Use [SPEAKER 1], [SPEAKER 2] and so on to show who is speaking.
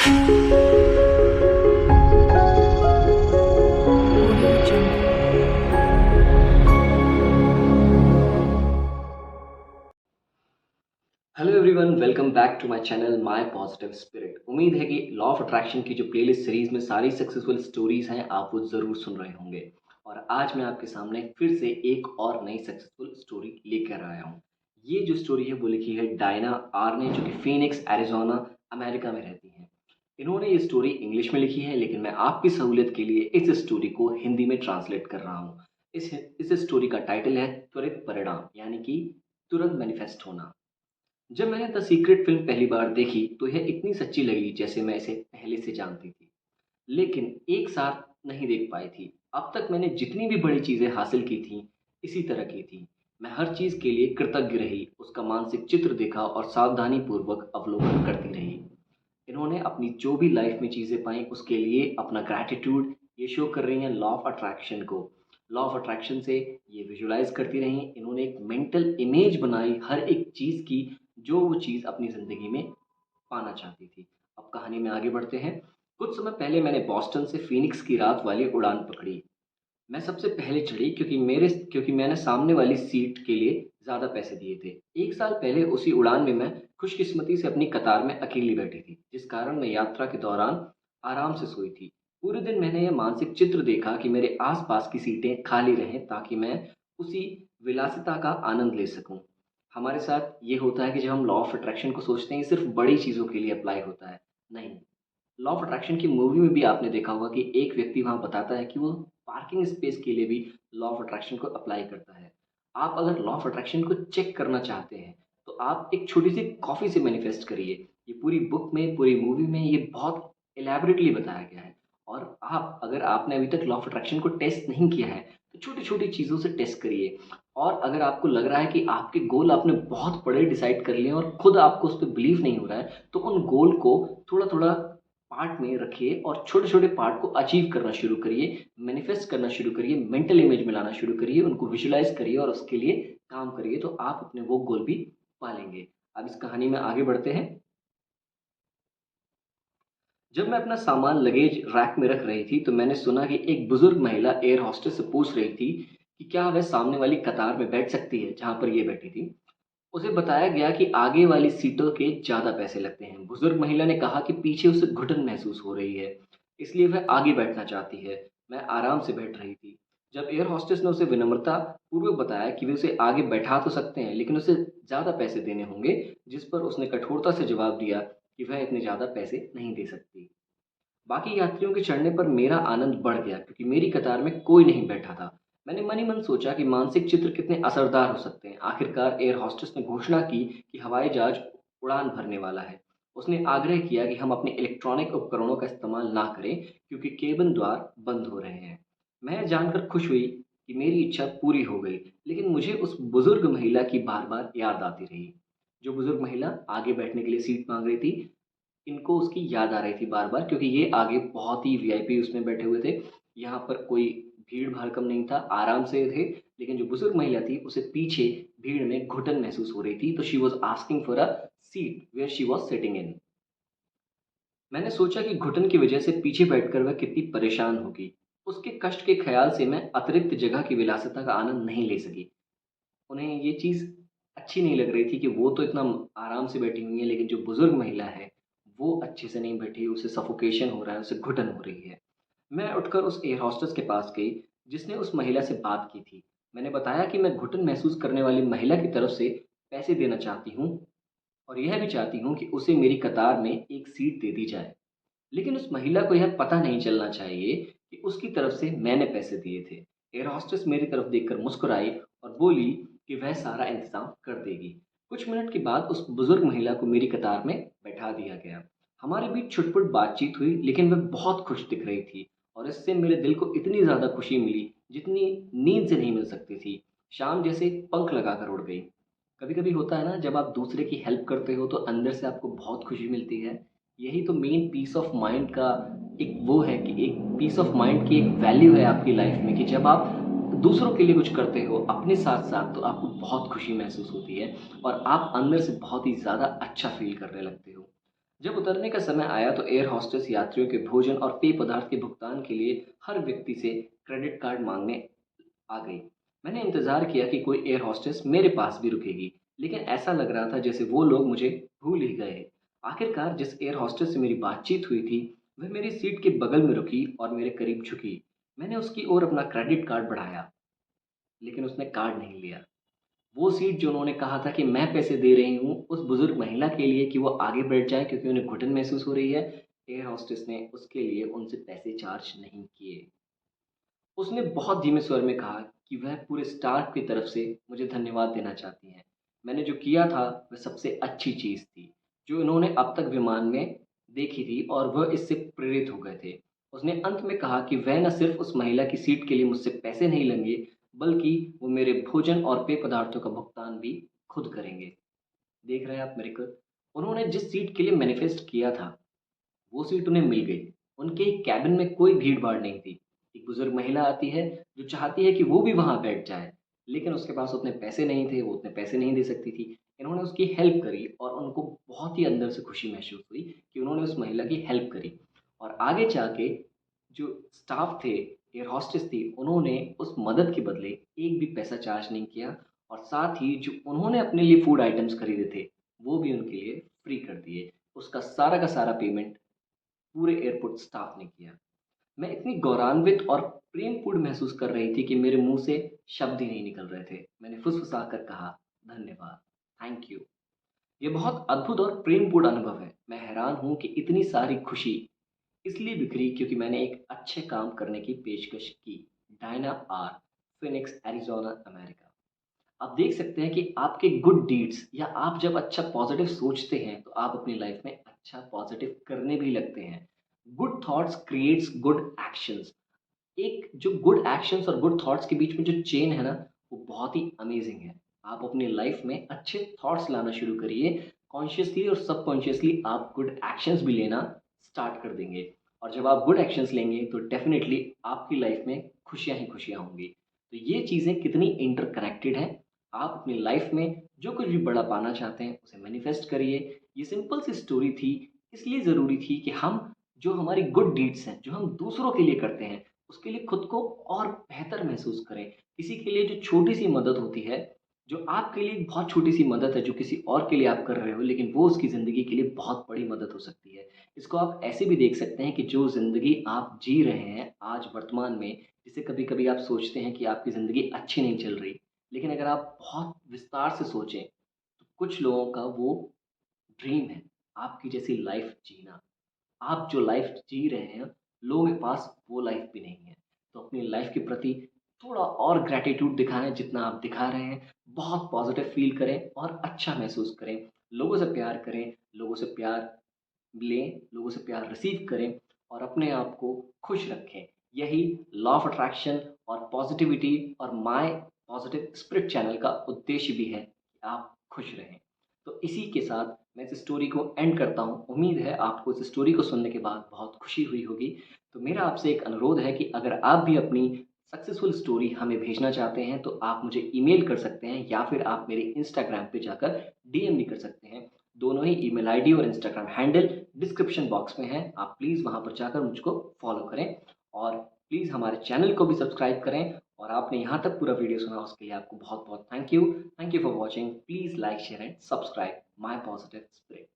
[SPEAKER 1] Audio Jungle.
[SPEAKER 2] Hello everyone, welcome back to my channel my positive spirit. उम्मीद है कि law of attraction की जो प्लेलिस्ट सीरीज में सारी सक्सेसफुल स्टोरीज हैं आप वो ज़रूर सुन रहे होंगे। और आज मैं आपके सामने फिर से एक और नई सक्सेसफुल स्टोरी लेकर आया हूँ। ये जो स्टोरी है वो लिखी है डायना आर ने, जो कि फीनिक्स एरिजोना अमेरिका में रहती हैं। इन्होंने ये स्टोरी इंग्लिश में लिखी है, लेकिन मैं आपकी सहूलियत के लिए इस स्टोरी को हिंदी में ट्रांसलेट कर रहा हूँ। इस स्टोरी का टाइटल है त्वरित परिणाम, यानी कि तुरंत मैनिफेस्ट होना। जब मैंने द सीक्रेट फ़िल्म पहली बार देखी, तो यह इतनी सच्ची लगी जैसे मैं इसे पहले से जानती थी। लेकिन एक साथ नहीं देख पाई थी। अब तक मैंने जितनी भी बड़ी चीज़ें हासिल की थीं, इसी तरह की थीं। मैं हर चीज़ के लिए कृतज्ञ रही, उसका मानसिक चित्र देखा और सावधानीपूर्वक अवलोकन करती रही। इन्होंने अपनी जो भी लाइफ में चीज़ें पाई उसके लिए अपना ग्रैटिट्यूड ये शो कर रही हैं लॉ ऑफ अट्रैक्शन को। लॉ ऑफ अट्रैक्शन से ये विजुलाइज करती रहीं। इन्होंने एक मेंटल इमेज बनाई हर एक चीज़ की, जो वो चीज़ अपनी ज़िंदगी में पाना चाहती थी। अब कहानी में आगे बढ़ते हैं। कुछ समय पहले मैंने बॉस्टन से फीनिक्स की रात वाली उड़ान पकड़ी। मैं सबसे पहले चढ़ी क्योंकि मैंने सामने वाली सीट के लिए ज़्यादा पैसे दिए थे। 1 साल पहले उसी उड़ान में मैं खुशकिस्मती से अपनी कतार में अकेली बैठी थी, जिस कारण मैं यात्रा के दौरान आराम से सोई थी। पूरे दिन मैंने यह मानसिक चित्र देखा कि मेरे आस-पास की सीटें खाली रहें, ताकि मैं उसी विलासिता का आनंद ले सकूँ। हमारे साथ ये होता है कि जब हम लॉ ऑफ अट्रैक्शन को सोचते हैं, ये सिर्फ़ बड़ी चीज़ों के लिए अप्लाई होता है। नहीं, लॉ ऑफ अट्रैक्शन की मूवी में भी आपने देखा होगा कि एक व्यक्ति वहाँ बताता है कि वो पार्किंग स्पेस के लिए भी लॉ ऑफ अट्रैक्शन को अप्लाई करता है। आप अगर लॉ ऑफ अट्रैक्शन को चेक करना चाहते हैं, तो आप एक छोटी-सी कॉफ़ी से मैनिफेस्ट करिए। ये पूरी बुक में, पूरी मूवी में ये बहुत इलैबोरेटली बताया गया है। और आप अगर आपने अभी तक लॉ ऑफ अट्रैक्शन को टेस्ट नहीं किया है, तो छोटी-छोटी चीज़ों से टेस्ट करिए। और अगर आपको लग रहा है कि आपके गोल आपने बहुत बड़े डिसाइड कर लिए हैं और खुद आपको उस पे बिलीव नहीं हो रहा है, तो उन गोल को थोड़ा-थोड़ा पार्ट में रखिए और छोटे-छोटे पार्ट को अचीव करना शुरू करिए, मैनिफेस्ट करना शुरू करिए, मेंटल इमेज में लाना शुरू करिए, उनको विजुअलाइज़ करिए और उसके लिए काम करिए, तो आप अपने वो गोल भी पा लेंगे। अब इस कहानी में आगे बढ़ते हैं। जब मैं अपना सामान लगेज रैक में रख रही थी, तो मैंने सुना कि एक बुजुर्ग महिला एयर होस्टेस से पूछ रही थी कि क्या वह सामने वाली कतार में बैठ सकती है, जहाँ पर ये बैठी थी। उसे बताया गया कि आगे वाली सीटों के ज़्यादा पैसे लगते हैं। बुजुर्ग महिला ने कहा कि पीछे उसे घुटन महसूस हो रही है, इसलिए वह आगे बैठना चाहती है। मैं आराम से बैठ रही थी। जब एयर होस्टेस ने उसे विनम्रता पूर्वक बताया कि वे उसे आगे बैठा तो सकते हैं, लेकिन उसे ज़्यादा पैसे देने होंगे, जिस पर उसने कठोरता से जवाब दिया कि वह इतने ज़्यादा पैसे नहीं दे सकती। बाकी यात्रियों के चढ़ने पर मेरा आनंद बढ़ गया, क्योंकि मेरी कतार में कोई नहीं बैठा था। मैंने मन ही मन सोचा कि मानसिक चित्र कितने असरदार हो सकते हैं। आखिरकार एयर होस्टेस ने घोषणा की कि हवाई जहाज उड़ान भरने वाला है। उसने आग्रह किया कि हम अपने इलेक्ट्रॉनिक उपकरणों का इस्तेमाल ना करें, क्योंकि केबिन द्वार बंद हो रहे हैं। मैं जानकर खुश हुई कि मेरी इच्छा पूरी हो गई, लेकिन मुझे उस बुजुर्ग महिला की बार बार याद आती रही। जो बुजुर्ग महिला आगे बैठने के लिए सीट मांग रही थी, इनको उसकी याद आ रही थी बार-बार, क्योंकि ये आगे बहुत ही वीआईपी उसमें बैठे हुए थे। यहाँ पर कोई भीड़-भड़कम नहीं था, आराम से थे। लेकिन जो बुज़ुर्ग महिला थी, उसे पीछे भीड़ में घुटन महसूस हो रही थी, तो she was asking for a seat where she was sitting in. मैंने सोचा कि घुटन की वजह से पीछे बैठकर वह कितनी परेशान होगी। उसके कष्ट के ख़्याल से मैं अतिरिक्त जगह की विलासिता का आनंद नहीं ले सकी। उन्हें ये चीज़ अच्छी नहीं लग रही थी कि वो तो इतना आराम से बैठी हुई है, लेकिन जो बुज़ुर्ग महिला है, वो अच्छे से नहीं बैठी, उसे सफ़ोकेशन हो रहा है, उसे घुटन हो रही है। मैं उठकर उस एयर होस्टेस के पास गई, जिसने उस महिला से बात की थी। मैंने बताया कि मैं घुटन महसूस करने वाली महिला की तरफ से पैसे देना चाहती हूँ और यह भी चाहती हूँ कि उसे मेरी कतार में एक सीट दे दी जाए। लेकिन उस महिला को यह पता नहीं चलना चाहिए कि उसकी तरफ से मैंने पैसे दिए थे। एयर होस्टेस मेरी तरफ देखकर मुस्कुराई और बोली कि वह सारा इंतज़ाम कर देगी। कुछ मिनट के बाद उस बुज़ुर्ग महिला को मेरी कतार में बैठा दिया गया। हमारे बीच छुट-पुट बातचीत हुई, लेकिन वह बहुत खुश दिख रही थी और इससे मेरे दिल को इतनी ज़्यादा खुशी मिली, जितनी नींद से नहीं मिल सकती थी। शाम जैसे पंख लगाकर उड़ गई। कभी-कभी होता है ना, जब आप दूसरे की हेल्प करते हो तो अंदर से आपको बहुत खुशी मिलती है। यही तो मेन पीस ऑफ माइंड का एक वो है कि एक पीस ऑफ माइंड की एक वैल्यू है आपकी लाइफ में, कि जब आप दूसरों के लिए कुछ करते हो अपने साथ-साथ, तो आपको बहुत खुशी महसूस होती है और आप अंदर से बहुत ही ज़्यादा अच्छा फ़ील करने लगते हो। जब उतरने का समय आया तो एयर होस्टेस यात्रियों के भोजन और पेय पदार्थ के भुगतान के लिए हर व्यक्ति से क्रेडिट कार्ड मांगने आ गई। मैंने इंतज़ार किया कि कोई एयर होस्टेस मेरे पास भी रुकेगी, लेकिन ऐसा लग रहा था जैसे वो लोग मुझे भूल ही गए। आखिरकार जिस एयर होस्टेस से मेरी बातचीत हुई थी, वह मेरी सीट के बगल में रुकी और मेरे करीब झुकी। मैंने उसकी ओर अपना क्रेडिट कार्ड बढ़ाया, लेकिन उसने कार्ड नहीं लिया। वो सीट जो उन्होंने कहा था कि मैं पैसे दे रही हूँ उस बुज़ुर्ग महिला के लिए कि वो आगे बैठ जाएँ क्योंकि उन्हें घुटन महसूस हो रही है, एयर होस्टेस ने उसके लिए उनसे पैसे चार्ज नहीं किए। उसने बहुत धीमे स्वर में कहा कि वह पूरे स्टाफ की तरफ से मुझे धन्यवाद देना चाहती हैं। मैंने जो किया था वह सबसे अच्छी चीज़ थी, जो इन्होंने अब तक विमान में देखी थी और वह इससे प्रेरित हो गए थे। उसने अंत में कहा कि वह न सिर्फ़ उस महिला की सीट के लिए मुझसे पैसे नहीं लेंगे, बल्कि वो मेरे भोजन और पेय पदार्थों का भुगतान भी खुद करेंगे। देख रहे हैं आप मिरेकल? उन्होंने जिस सीट के लिए मैनिफेस्ट किया था वो सीट उन्हें मिल गई। उनके कैबिन में कोई भीड़-भाड़ नहीं थी। एक बुज़ुर्ग महिला आती है, जो चाहती है कि वो भी वहाँ बैठ जाए, लेकिन उसके पास उतने पैसे नहीं थे, वो उतने पैसे नहीं दे सकती थी। इन्होंने उसकी हेल्प करी और उनको बहुत ही अंदर से खुशी महसूस हुई कि उन्होंने उस महिला की हेल्प करी और आगे जाके जो स्टाफ थे, एयर होस्टेस थी, उन्होंने उस मदद के बदले एक भी पैसा चार्ज नहीं किया और साथ ही जो उन्होंने अपने लिए फूड आइटम्स खरीदे थे, वो भी उनके लिए फ्री कर दिए। उसका सारा का सारा पेमेंट पूरे एयरपोर्ट स्टाफ ने किया। मैं इतनी गौरवान्वित और प्रेमपूर्ण महसूस कर रही थी कि मेरे मुँह से शब्द ही नहीं निकल रहे थे। मैंने फुसफुसाकर कहा, "धन्यवाद, थैंक यू।" ये बहुत अद्भुत और प्रेमपूर्ण अनुभव है। मैं हैरान हूँ कि इतनी सारी खुशी इसलिए बिखरी क्योंकि मैंने एक अच्छे काम करने की पेशकश की। Diana R, Phoenix, Arizona, America. आप देख सकते हैं कि आपके गुड डीड्स या आप जब अच्छा पॉज़िटिव सोचते हैं, तो आप अपनी लाइफ़ में अच्छा पॉज़िटिव करने भी लगते हैं। Good thoughts creates good actions. एक जो गुड एक्शंस और गुड थॉट्स के बीच में जो चेन है ना, वो बहुत ही अमेज़िंग है। आप अपनी लाइफ़ में अच्छे थॉट्स लाना शुरू करिए, कॉन्शियसली और सबकॉन्शियसली आप गुड एक्शंस भी लेना स्टार्ट कर देंगे और जब आप गुड एक्शंस लेंगे, तो डेफ़िनिटली आपकी लाइफ़ में खुशियाँ ही खुशियाँ होंगी। तो ये चीज़ें कितनी इंटरकनेक्टेड हैं, आप अपनी लाइफ़ में जो कुछ भी बड़ा पाना चाहते हैं, उसे मैनिफेस्ट करिए। ये सिंपल सी स्टोरी थी, इसलिए ज़रूरी थी कि हम जो हमारी गुड डीड्स हैं, जो हम दूसरों के लिए करते हैं, उसके लिए खुद को और बेहतर महसूस करें। किसी के लिए जो छोटी-सी मदद होती है, जो आपके लिए बहुत छोटी-सी मदद है, जो किसी और के लिए आप कर रहे हो, लेकिन वो उसकी ज़िंदगी के लिए बहुत बड़ी मदद हो सकती है। इसको आप ऐसे भी देख सकते हैं कि जो ज़िंदगी आप जी रहे हैं आज वर्तमान में, जिसे कभी-कभी आप सोचते हैं कि आपकी ज़िंदगी अच्छी नहीं चल रही, लेकिन अगर आप बहुत विस्तार से सोचें, तो कुछ लोगों का वो ड्रीम है, आपकी जैसी लाइफ़ जीना। आप जो लाइफ़ जी रहे हैं, लोगों के पास वो लाइफ़ भी नहीं है। तो अपनी लाइफ़ के प्रति थोड़ा और ग्रैटिट्यूड दिखाएँ जितना आप दिखा रहे हैं। बहुत पॉज़िटिव फ़ील करें और अच्छा महसूस करें। लोगों से प्यार करें, लोगों से प्यार लें, लोगों से प्यार रिसीव करें और अपने आप को खुश रखें। यही लॉ ऑफ अट्रैक्शन और पॉज़िटिविटी और माय पॉज़िटिव स्पिरिट चैनल का उद्देश्य भी है कि आप खुश रहें। तो इसी के साथ मैं इस स्टोरी को एंड करता हूँ। उम्मीद है आपको इस स्टोरी को सुनने के बाद बहुत खुशी हुई होगी। तो मेरा आपसे एक अनुरोध है कि अगर आप भी अपनी सक्सेसफुल स्टोरी हमें भेजना चाहते हैं, तो आप मुझे ईमेल कर सकते हैं या फिर आप मेरे इंस्टाग्राम पे जाकर डीएम भी कर सकते हैं। दोनों ही ईमेल आईडी और इंस्टाग्राम हैंडल डिस्क्रिप्शन बॉक्स में है। आप प्लीज़ वहाँ पर जाकर मुझको फ़ॉलो करें और प्लीज़ हमारे चैनल को भी सब्सक्राइब करें और आपने यहाँ तक पूरा वीडियो सुना उसके लिए आपको बहुत-बहुत thank you. Thank you for watching. Please like, share and subscribe My Positive Spirit.